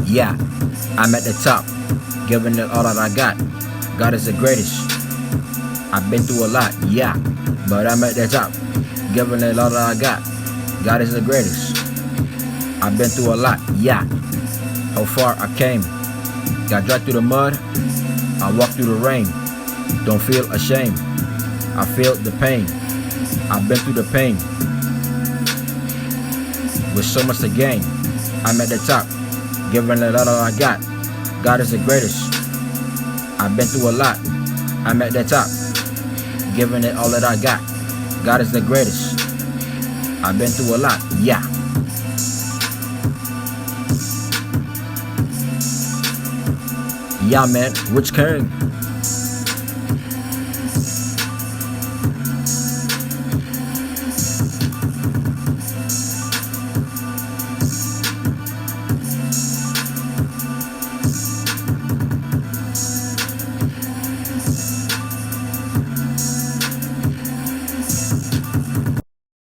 Yeah, I'm at the top, giving it all that I got. God is the greatest. I've been through a lot, yeah, but I'm at the top, giving it all that I got. God is the greatest. I've been through a lot, yeah. How far I came. Got dragged through the mud. I walked through the rain. Don't feel ashamed. I feel the pain. I've been through the pain. With so much to gain. I'm at the top, giving it all that I got. God is the greatest. I've been through a lot. I'm at the top, giving it all that I got. God is the greatest. I've been through a lot, yeah. Yeah, man, Rich King.